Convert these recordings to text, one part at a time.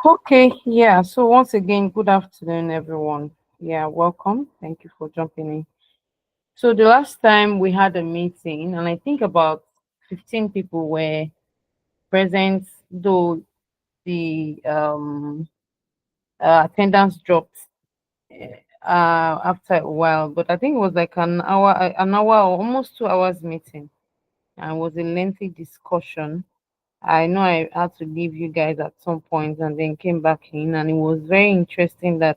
Okay, yeah. So once again, good afternoon, everyone. Yeah, welcome. Thank you for jumping in. So the last time we had a meeting, and I think about 15 people were present, though the attendance dropped after a while. But I think it was like an hour or almost 2 hours meeting, and it was a lengthy discussion. I know I had to leave you guys at some point and then came back in, and it was very interesting that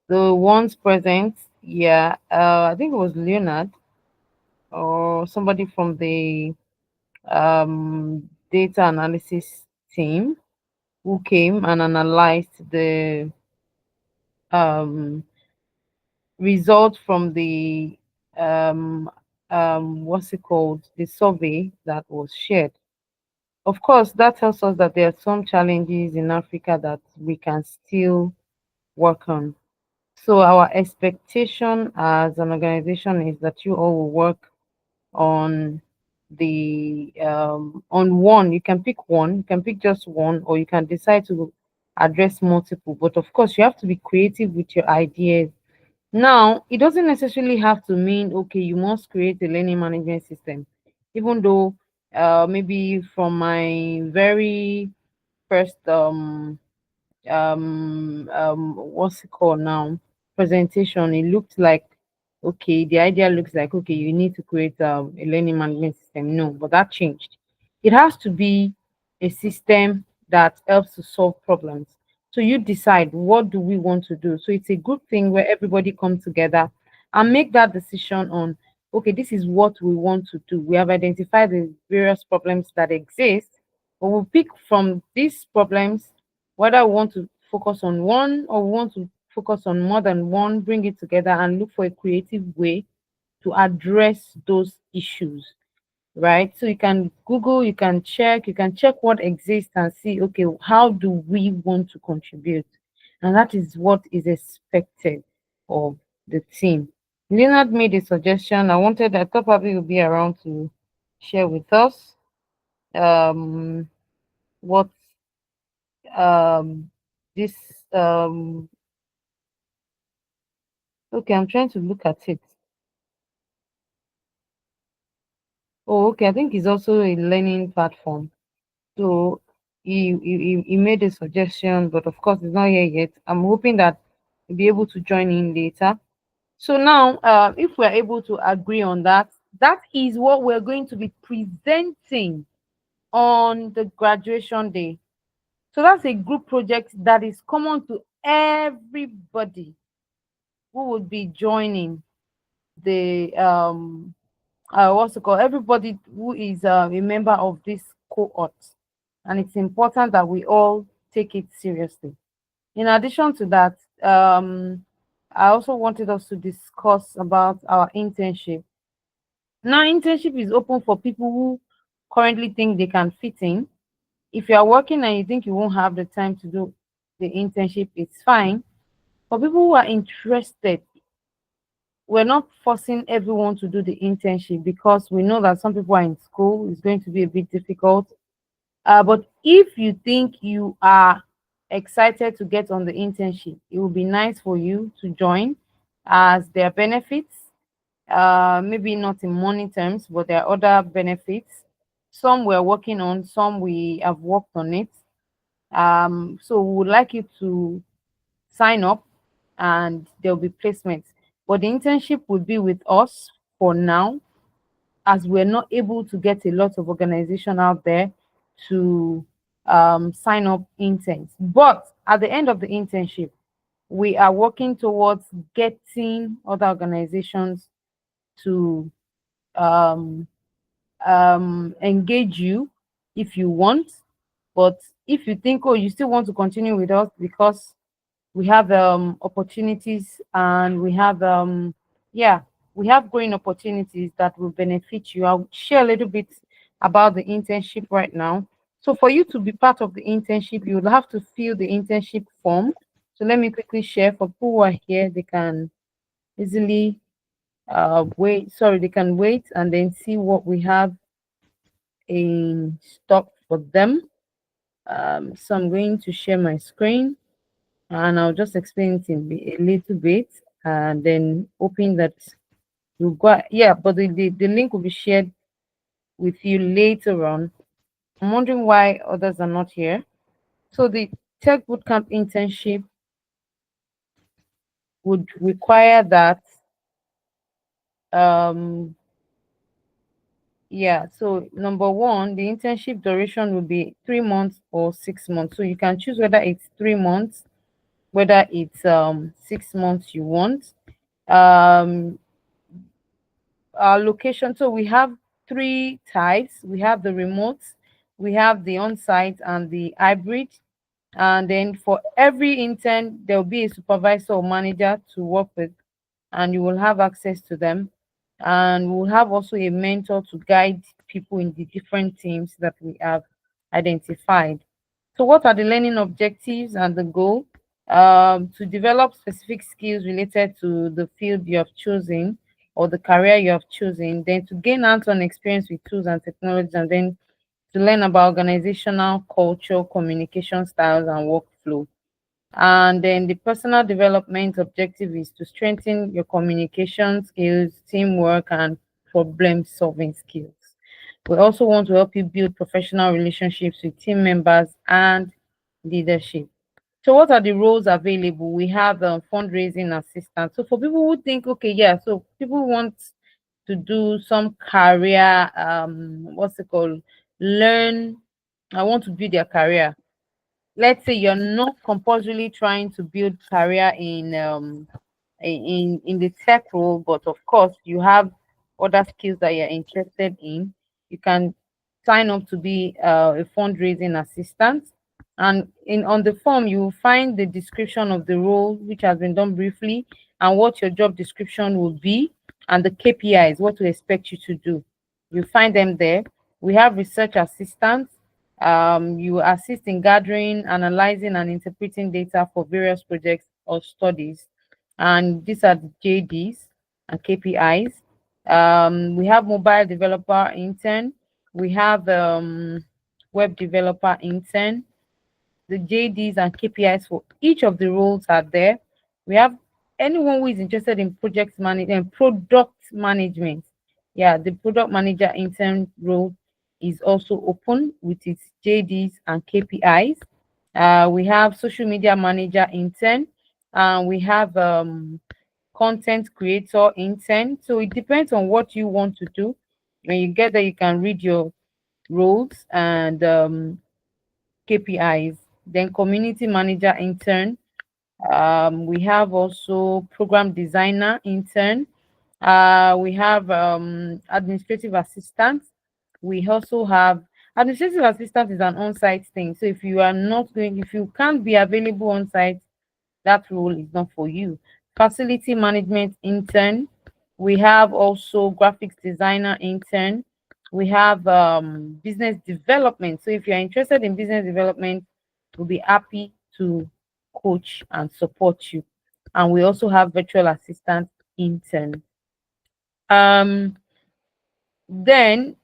the ones present, yeah, I think it was Leonard or somebody from the data analysis team who came and analyzed the um, result from the what's it called, the survey that was shared. Of course, that tells us that there are some challenges in Africa that we can still work on. So our expectation as an organization is that you all will work on the on one. You can pick one, you can pick just one, or you can decide to address multiple. But of course, you have to be creative with your ideas. Now, it doesn't necessarily have to mean okay, you must create a learning management system, even though maybe from my very first what's it called now, presentation, it looked like okay, the idea looks like okay, you need to create a learning management system. No, but that changed. It has to be a system that helps to solve problems. So you decide what do we want to do. So it's a good thing where everybody come together and make that decision on okay, this is what we want to do. We have identified the various problems that exist, but we'll pick from these problems whether we want to focus on one or we want to focus on more than one, bring it together and look for a creative way to address those issues, right? So you can Google, you can check what exists and see, okay, how do we want to contribute? And that is what is expected of the team. Leonard made a suggestion. I thought probably would be around to share with us um, what um, this okay, I'm trying to look at it. Oh, okay, I think it's also a learning platform. So he made a suggestion, but of course it's not here yet. I'm hoping that he'll be able to join in later. So now, if we're able to agree on that, that is what we're going to be presenting on the graduation day. So that's a group project that is common to everybody who would be joining the what's it called? Everybody who is a member of this cohort, and it's important that we all take it seriously. In addition to that, I also wanted us to discuss about our internship. Now, internship is open for people who currently think they can fit in. If you are working and you think you won't have the time to do the internship, it's fine. For people who are interested, we're not forcing everyone to do the internship because we know that some people are in school, it's going to be a bit difficult. But if you think you are excited to get on the internship, it would be nice for you to join as there are benefits. Maybe not in money terms, but there are other benefits. Some we're working on, some we have worked on it. So we would like you to sign up and there'll be placements. But the internship will be with us for now, as we're not able to get a lot of organization out there to sign up interns. But at the end of the internship, we are working towards getting other organizations to um, engage you if you want. But if you think, oh, you still want to continue with us because we have opportunities and we have yeah, we have growing opportunities that will benefit you. I'll share a little bit about the internship right now. So for you to be part of the internship, you will have to fill the internship form. So let me quickly share for people who are here. They can easily they can wait and then see what we have in stock for them. So I'm going to share my screen and I'll just explain it in a little bit, and then hoping that you go. Yeah, but the link will be shared with you later on. I'm wondering why others are not here. So the Tech Bootcamp internship would require that um yeah, so number one, the internship duration will be 3 months or 6 months. So you can choose whether it's 3 months, whether it's 6 months you want. Um our location, so we have three types. We have the remote, we have the on-site and the hybrid. And then for every intern, there will be a supervisor or manager to work with, and you will have access to them. And we'll have also a mentor to guide people in the different teams that we have identified. So, what are the learning objectives and the goal? To develop specific skills related to the field you have chosen or the career you have chosen, then to gain hands-on experience with tools and technologies, and then to learn about organizational culture, communication styles, and workflow. And then the personal development objective is to strengthen your communication skills, teamwork, and problem solving skills. We also want to help you build professional relationships with team members and leadership. So, what are the roles available? We have fundraising assistant. So, for people who think, okay, yeah, so people want to do some career, what's it called? Learn. I want to build their career. Let's say you're not compulsorily trying to build career in the tech role, but of course you have other skills that you're interested in. You can sign up to be a fundraising assistant, and in on the form you will find the description of the role, which has been done briefly, and what your job description will be, and the KPIs, what to expect you to do. You find them there. We have research assistants. You assist in gathering, analyzing, and interpreting data for various projects or studies. And these are the JDs and KPIs. We have mobile developer intern. We have web developer intern. The JDs and KPIs for each of the roles are there. We have anyone who is interested in project management, product management. Yeah, the product manager intern role is also open with its JDs and KPIs. We have social media manager intern, and we have content creator intern. So it depends on what you want to do. When you get there, you can read your roles and KPIs. Then community manager intern. We have also program designer intern. We have administrative assistant. We also have administrative assistant is an on-site thing. So if you are not going, if you can't be available on site, that role is not for you. Facility management intern. We have also graphics designer intern. We have business development. So if you're interested in business development, we'll be happy to coach and support you. And we also have virtual assistant intern. Um, then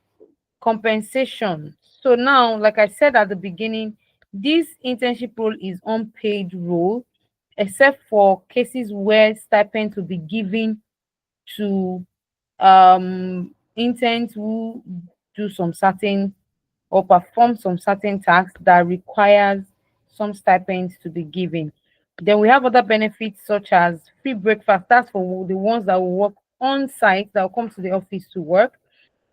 compensation. So now, like I said at the beginning, this internship role is unpaid role, except for cases where stipends will be given to interns who do some certain or perform some certain tasks that requires some stipends to be given. Then we have other benefits such as free breakfast. That's for the ones that will work on site, that will come to the office to work.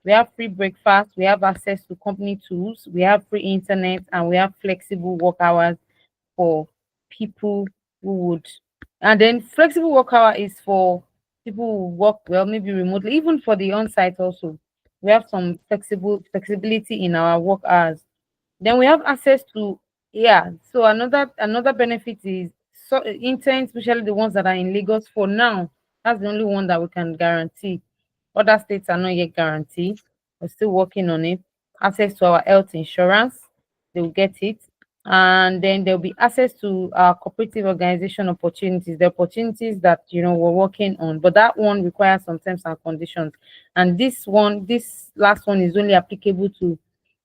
We have free breakfast, we have access to company tools, we have free internet, and we have flexible work hours for people who would. And then flexible work hour is for people who work well, maybe remotely, even for the on-site also. We have some flexibility in our work hours. Then we have access to, yeah. So another benefit is, so interns, especially the ones that are in Lagos for now. That's the only one that we can guarantee. Other states are not yet guaranteed. We're still working on it. Access to our health insurance, they will get it. And then there'll be access to our cooperative organization opportunities, the opportunities that we're working on. But that one requires some terms and conditions. And this last one is only applicable to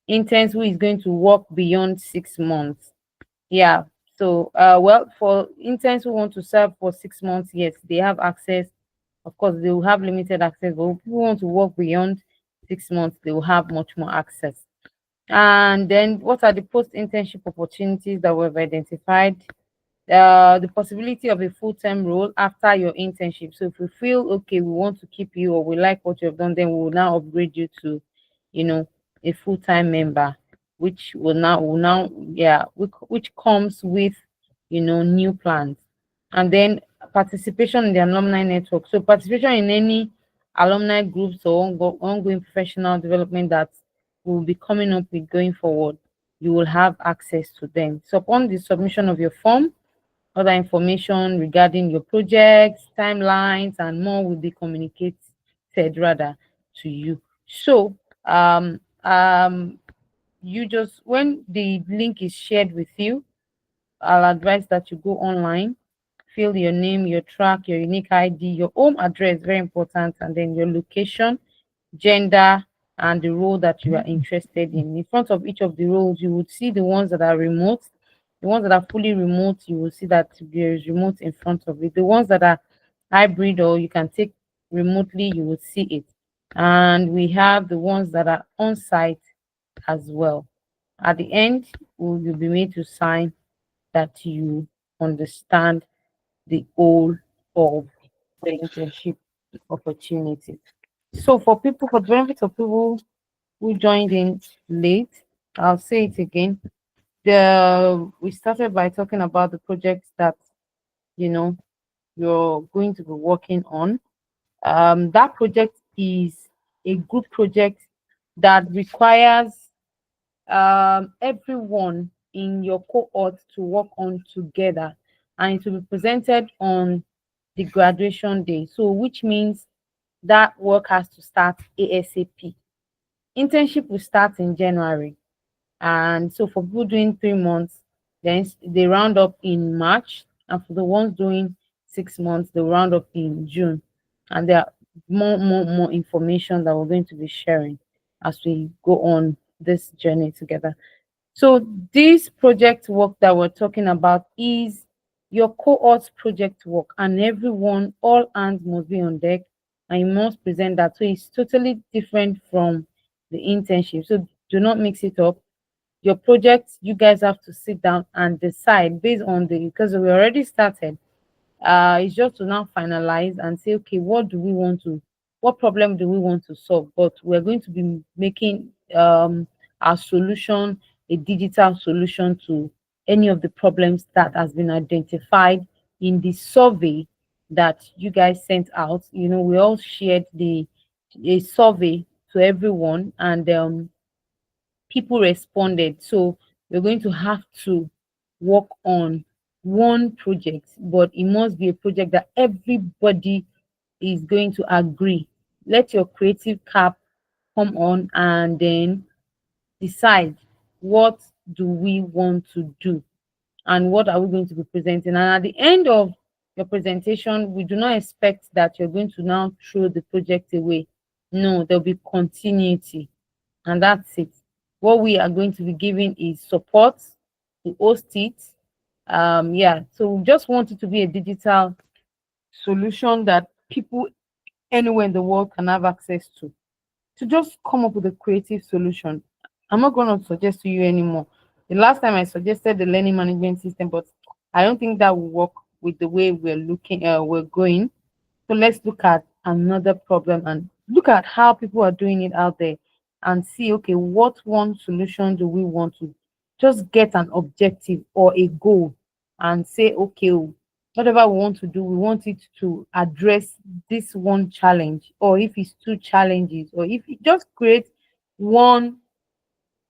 interns who is going to work beyond 6 months. Yeah. So, well, for interns who want to serve for 6 months, yes, they have access. Of course, they will have limited access, but if people want to work beyond 6 months, they will have much more access. And then, what are the post internship opportunities that we've identified? The possibility of a full-time role after your internship. So if we feel okay, we want to keep you or we like what you've done, then we will now upgrade you to, you know, a full-time member, which will now yeah, which comes with, new plans. And then participation in the alumni network. So participation in any alumni groups or ongoing professional development that will be coming up with going forward, you will have access to them. So upon the submission of your form, other information regarding your projects, timelines, and more will be communicated rather to you. So, you just, when the link is shared with you, I'll advise that you go online, fill your name, your track, your unique ID, your home address, very important, and then your location, gender, and the role that you are interested in. In front of each of the roles, you would see the ones that are remote. The ones that are fully remote, you will see that there is remote in front of it. The ones that are hybrid or you can take remotely, you will see it. And we have the ones that are on site as well. At the end, you'll be made to sign that you understand the whole of the internship opportunity. So for the benefit of people who joined in late, I'll say it again. We started by talking about the projects that you know you're going to be working on. That project is a group project that requires everyone in your cohort to work on together, and it will be presented on the graduation day. So, which means that work has to start ASAP. Internship will start in January. And so for people doing 3 months, then they round up in March. And for the ones doing 6 months, they round up in June. And there are more information that we're going to be sharing as we go on this journey together. So this project work that we're talking about is your cohort project work, and everyone, all hands must be on deck, and you must present that. So it's totally different from the internship. So do not mix it up. Your project, you guys have to sit down and decide based on because we already started. It's just to now finalize and say, okay, what problem do we want to solve? But we're going to be making our solution a digital solution to any of the problems that has been identified in the survey that you guys sent out. We all shared the a survey to everyone, and people responded. So we're going to have to work on one project, but it must be a project that everybody is going to agree. Let your creative cap come on, and then decide what do we want to do and what are we going to be presenting. And at the end of your presentation, we do not expect that you're going to now throw the project away. No, there'll be continuity, and that's it. What we are going to be giving is support to host it. Yeah, so we just want it to be a digital solution that people anywhere in the world can have access to just come up with a creative solution. I'm not going to suggest to you anymore. The last time I suggested the learning management system, but I don't think that will work with the way we're going. So let's look at another problem and look at how people are doing it out there and see, okay, what one solution do we want to just get an objective or a goal and say, okay, whatever we want to do, we want it to address this one challenge, or if it's two challenges, or if it just creates one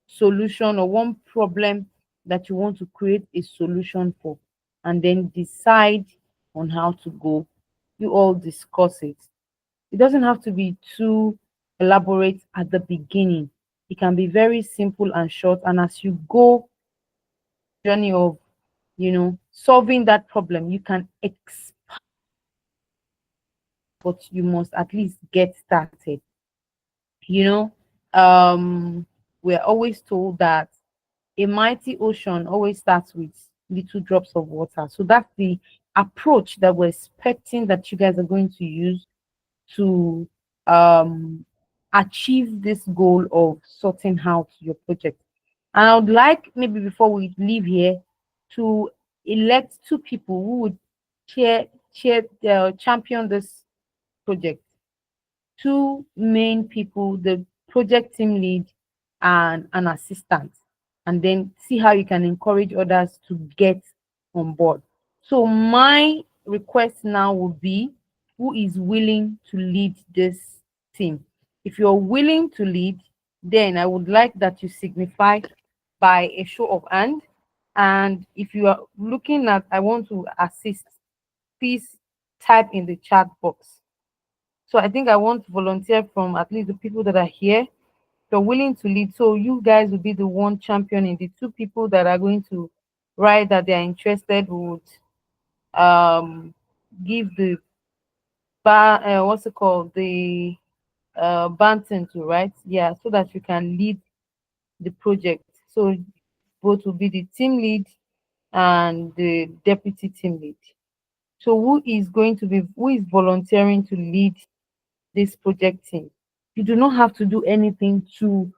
solution or one problem that you want to create a solution for, and then decide on how to go. You all discuss it. It doesn't have to be too elaborate at the beginning. It can be very simple and short. And as you go journey of solving that problem, you can but you must at least get started. You know, um we're always told that a mighty ocean always starts with little drops of water. So that's the approach that we're expecting that you guys are going to use to um, achieve this goal of sorting out your project. And I would like, maybe before we leave here, to elect two people who would champion this project. Two main people, the project team lead and an assistant, and then see how you can encourage others to get on board. So my request now would be, who is willing to lead this team? If you're willing to lead, then I would like that you signify by a show of hand. And if you are looking at, I want to assist, please type in the chat box. So I think I want to volunteer from at least the people that are here. You're willing to lead. So you guys will be the one championing. The two people that are going to write that they are interested would um give the what's it called, the Banton to, right? Yeah, so that you can lead the project. So both will be the team lead and the deputy team lead. So who is volunteering to lead this project team? You do not have to do anything too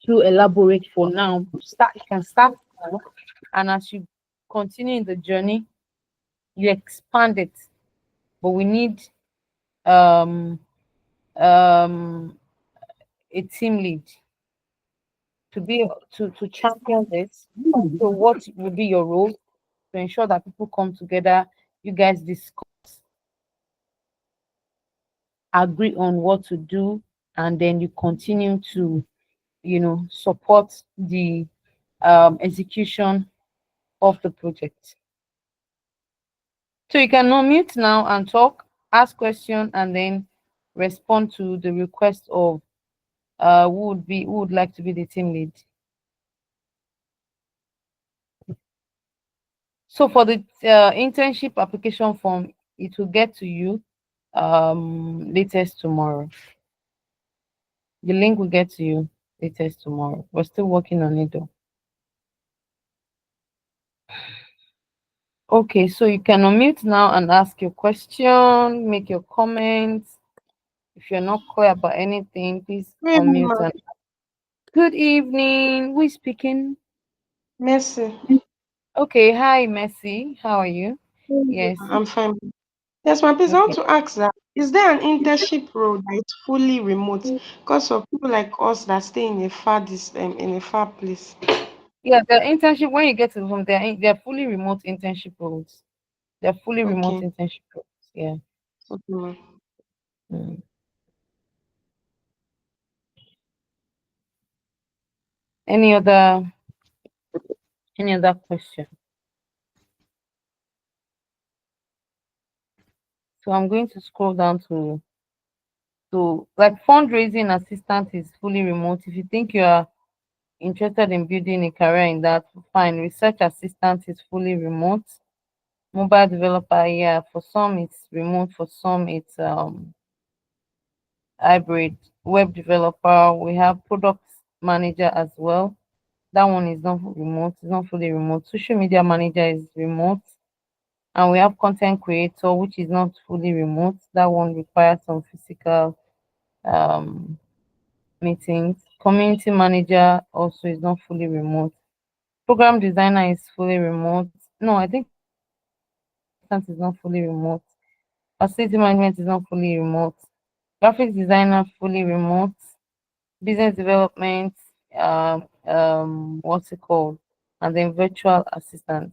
elaborate for now. You can start now, and as you continue in the journey, you expand it. But we need um um a team lead to be to champion this. So what will be your role to ensure that people come together, you guys discuss, agree on what to do, and then you continue to, support the execution of the project. So you can unmute now and talk, ask question, and then respond to the request of who would like to be the team lead. So for the internship application form, it will get to you latest tomorrow. The link will get to you latest tomorrow. We're still working on it though. Okay, so you can unmute now and ask your question, make your comments. If you're not clear about anything, please Good evening, unmute ma. and good evening. Who is speaking? Mercy. Okay, hi Messi. How are you? Good evening, Yes. ma. I'm fine. Yes, my please, I want Okay. to ask that is there an internship role that is fully remote? Because of people like us that stay in a far place. Yeah, the internship, when you get to them, they're fully remote internship roles. They're fully remote Okay. internship roles. Yeah. Okay, ma. Mm. Any other question? So I'm going to scroll down to like fundraising assistant is fully remote. If you think you are interested in building a career in that, fine. Research assistant is fully remote. Mobile developer, yeah, for some it's remote, for some it's hybrid. Web developer, we have product manager as well. That one is not remote, it's not fully remote. Social media manager is remote. And we have content creator, which is not fully remote. That one requires some physical um meetings. Community manager also is not fully remote. Program designer is fully remote. No, I think assistant is not fully remote. Facility management is not fully remote. Graphics designer fully remote. Business development, what's it called? And then virtual assistant.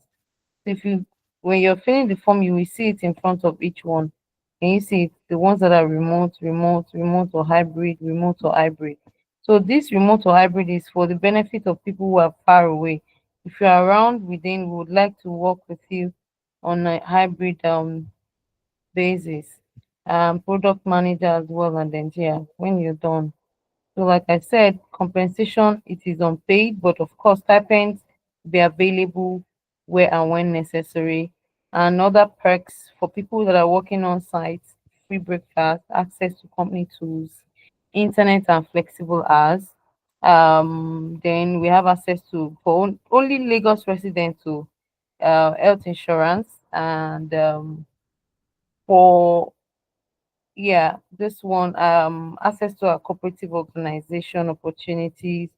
So if you when you're filling the form, you will see it in front of each one. And you see it, the ones that are remote or hybrid, remote or hybrid. So this remote or hybrid is for the benefit of people who are far away. If you're around within, we would like to work with you on a hybrid basis. Product manager as well, and then yeah, when you're done. So like I said, compensation, it is unpaid, but of course stipends be available where and when necessary. And other perks for people that are working on site: free breakfast, access to company tools, internet and flexible hours. Then we have access to for only Lagos residents to health insurance, and for yeah, this one, access to a cooperative organization opportunities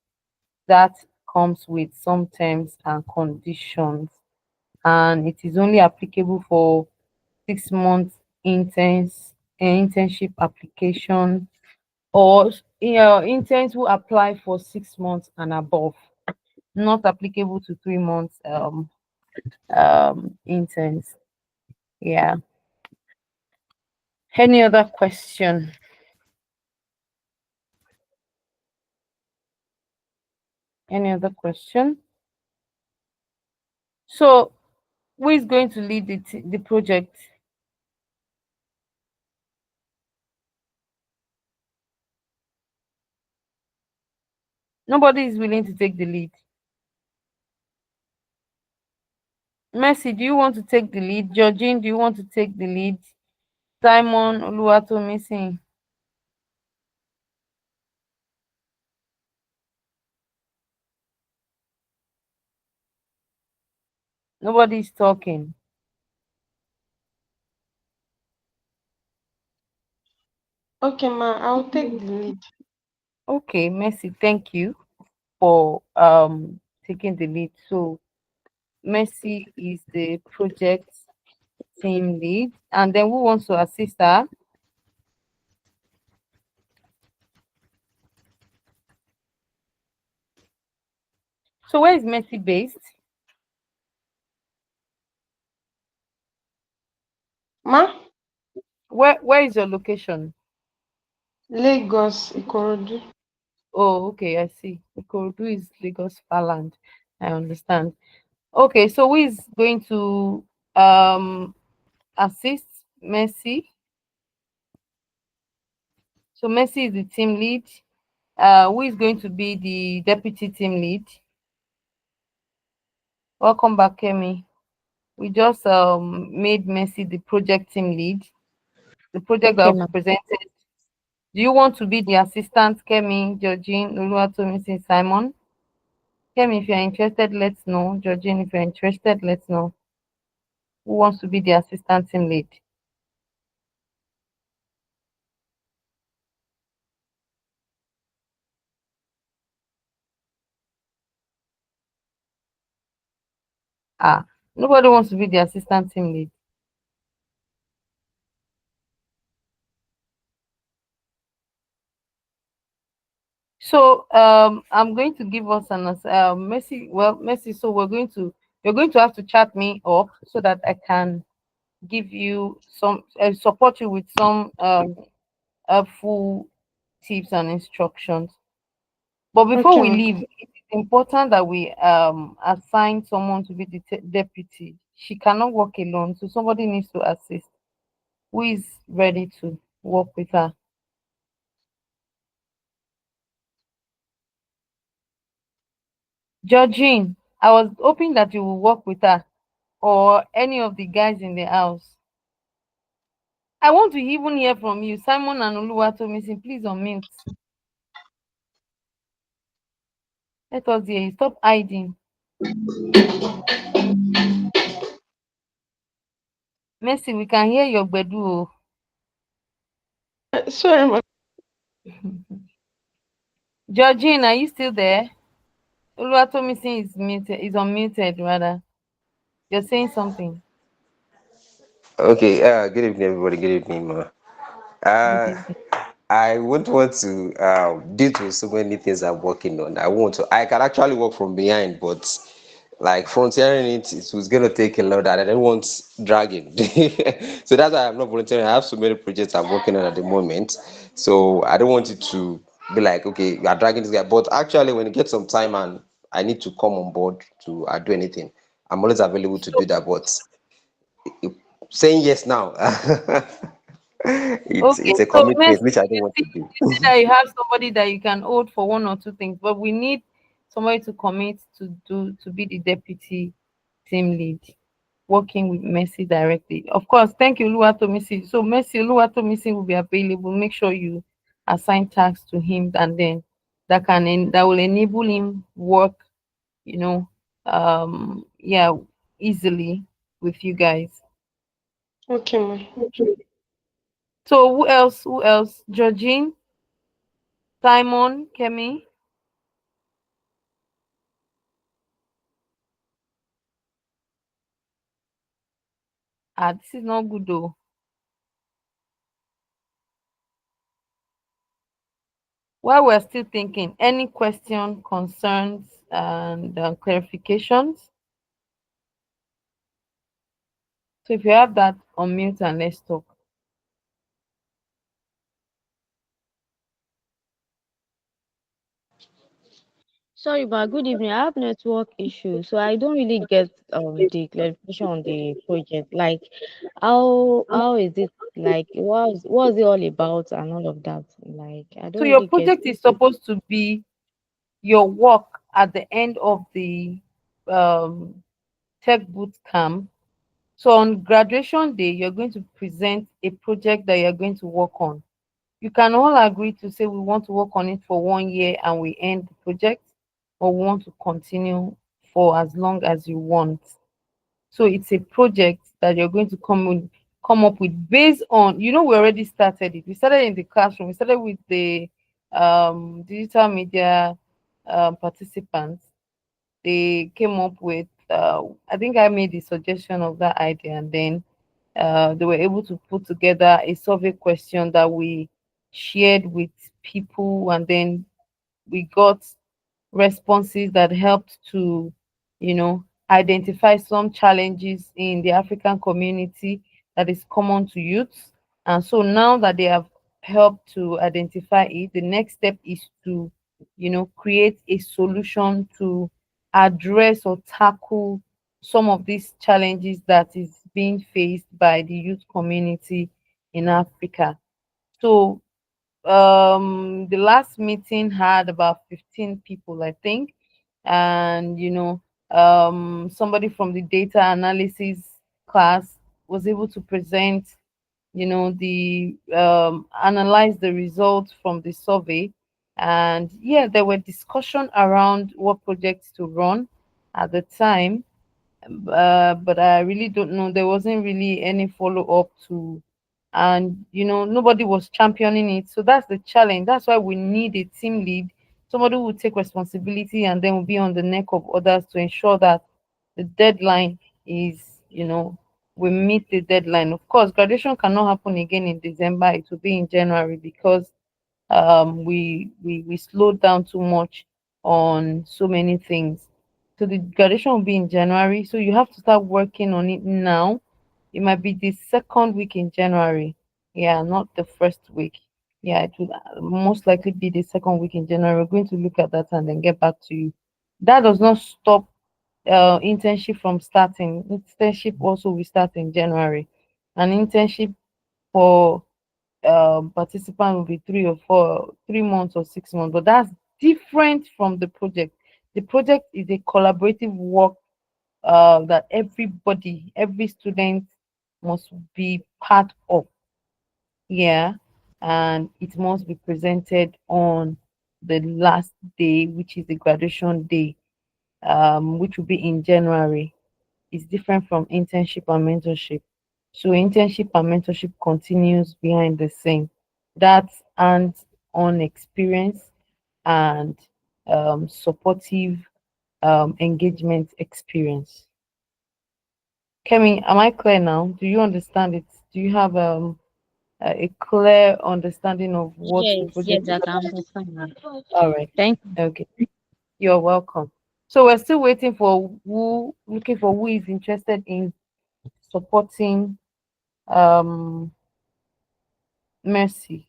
that comes with some terms and conditions, and it is only applicable for 6 months internship application, or interns who apply for 6 months and above. Not applicable to 3 months interns. Yeah. Any other question? Any other question? So who is going to lead the project? Nobody is willing to take the lead. Mercy, do you want to take the lead? Georgine, do you want to take the lead? Simon, Oluwatomisin, nobody is talking. Okay, ma, I'll take the lead. Okay, Mercy, thank you for taking the lead. So Mercy is the project team lead, and then who wants to assist her? So where is Mercy based? Ma, Where is your location? Lagos, Ikorodu. Oh, okay, I see. Ikorodu is Lagos Farland. I understand. Okay, so who is going to assist Mercy? So Mercy is the team lead. Who is going to be the deputy team lead? Welcome back, Kemi. We just made Mercy the project team lead. The project that Okay, will be ma'am. presented. Do you want to be the assistant, Kemi, Georgine, Oluwatomisin, Simon? Kemi, if you're interested, let's know. Georgine, if you're interested, let's know. Who wants to be the assistant team lead? Ah, nobody wants to be the assistant team lead. So I'm going to give us an Mercy. Well, Mercy. So you're going to have to chat me up so that I can give you some support you with some full tips and instructions. But before Okay, we ma. leave, it is important that we assign someone to be the deputy. She cannot work alone, so somebody needs to assist. Who is ready to work with her? Georgine, I was hoping that you will work with her or any of the guys in the house. I want to even hear from you. Simon and Oluwatomisin, please unmute. Let us hear you. Stop hiding. Mercy, we can hear your gbedu. Sorry, ma. Georgine, are you still there? Oluwatomisin is unmuted rather. You're saying something. Okay, good evening, everybody. Good evening, ma. Good Uh, evening. I wouldn't want to, due to so many things I'm working on, I can actually work from behind, but like frontiering it was going to take a lot, and I don't want dragging. So that's why I'm not volunteering. I have so many projects I'm working on at the moment. So I don't want it to be like, okay, we are dragging this guy. But actually, when you get some time and I need to come on board to do anything, I'm always available to So do that. But saying yes now, okay, it's a so commitment Mercy, which I don't want to do. you see that you have somebody that you can hold for one or two things, but we need somebody to commit to be the deputy team lead, working with Mercy directly. Of course, thank you, Oluwatomisin. So Mercy Oluwatomisin will be available. Make sure you assign tasks to him, and then that will enable him work, you know, yeah, easily with you guys. Okay, ma. So who else? Who else? Georgine, Simon, Kemi. Ah, this is not good though. While we're still thinking, any question, concerns, and clarifications? So if you have that, unmute and let's talk. Sorry, but good evening. I have network issues, so I don't really get the clarification on the project. Like, how is it like? What is it all about and all of that? Like, I So don't your really get. project is supposed to be your work at the end of the um, tech boot camp. So on graduation day, you're going to present a project that you're going to work on. You can all agree to say we want to work on it for 1 year and we end the project, or we want to continue for as long as you want. So it's a project that you're going to come up with based on, we already started it. We started in the classroom. We started with the digital media participants. They came up with, I think I made the suggestion of that idea, and then they were able to put together a survey question that we shared with people, and then we got responses that helped to, identify some challenges in the African community that is common to youths. And so now that they have helped to identify it, the next step is to, create a solution to address or tackle some of these challenges that is being faced by the youth community in Africa. So the last meeting had about 15 people, I think. And somebody from the data analysis class was able to present, the analyze the results from the survey. And yeah, there were discussion around what projects to run at the time. But I really don't know. There wasn't really any follow up to, and nobody was championing it. So that's the challenge. That's why we need a team lead, somebody who will take responsibility and then will be on the neck of others to ensure that the deadline is, we meet the deadline. Of course, graduation cannot happen again in December. It will be in January because we slowed down too much on so many things. So the graduation will be in January. So you have to start working on it now. It might be the second week in January. Yeah, not the first week. Yeah, it will most likely be the second week in January. We're going to look at that and then get back to you. That does not stop internship from starting. Internship also will start in January. An internship for participant will be 3 months or 6 months, but that's different from the project. The project is a collaborative work that every student must be part of. Yeah, and it must be presented on the last day, which is the graduation day, which will be in January. Is different from internship and mentorship. So internship and mentorship continues behind the scene. That's hands-on experience and supportive engagement experience. Kemi, am I clear now? Do you understand it? Do you have a clear understanding of what the Yes, project yes, is I can about? understand that. All right. Thank you. Okay. You're welcome. So we're still waiting for looking for who is interested in supporting um Mercy.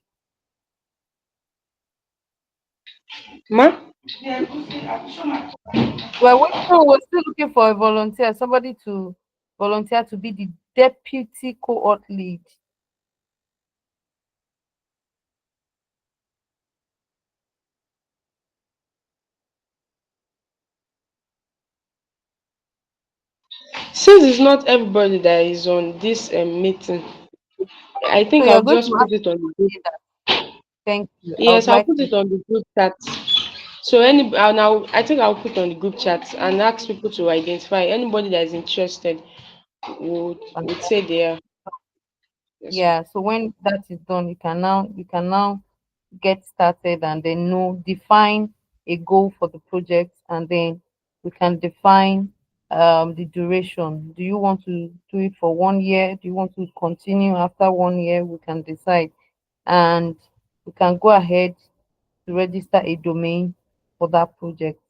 Ma? We're still looking for a volunteer, somebody to volunteer to be the deputy cohort lead. Since it's not everybody that is on this meeting, I So think you're I'll going to just have put it on to the group. say that. Thank you. I would Yes, I'll like put to. it on the group chat. So any now I think I'll put on the group chat and ask people to identify anybody that is interested would say they are. Yes, ma'am. Yeah, so when that is done, you can now get started and then define a goal for the project, and then we can define the duration. Do you want to do it for 1 year? Do you want to continue after 1 year? We can decide, and we can go ahead to register a domain for that project,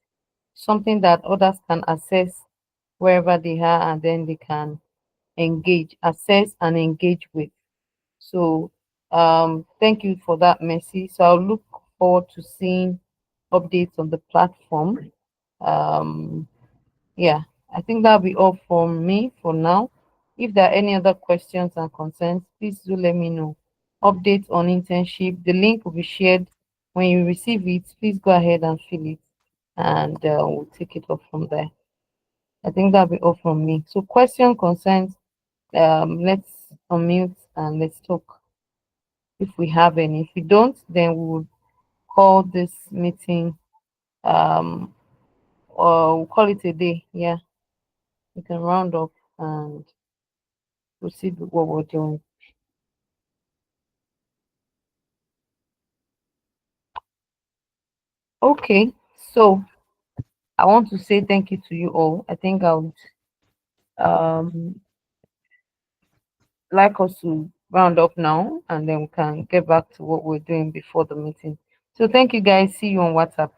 something that others can access wherever they are, and then they can access and engage with. So thank you for that, Messi. So I'll look forward to seeing updates on the platform. Um, yeah, I think that'll be all from me for now. If there are any other questions and concerns, please do let me know. Updates on internship, the link will be shared when you receive it. Please go ahead and fill it, and we'll take it up from there. I think that'll be all from me. So, question, concerns, let's unmute and let's talk if we have any. If we don't, then we will call this meeting, um or we'll call it a day. Yeah, we can round up and proceed with what we're doing. Okay, so I want to say thank you to you all. I think I would um like us to round up now, and then we can get back to what we're doing before the meeting. So thank you guys. See you on WhatsApp.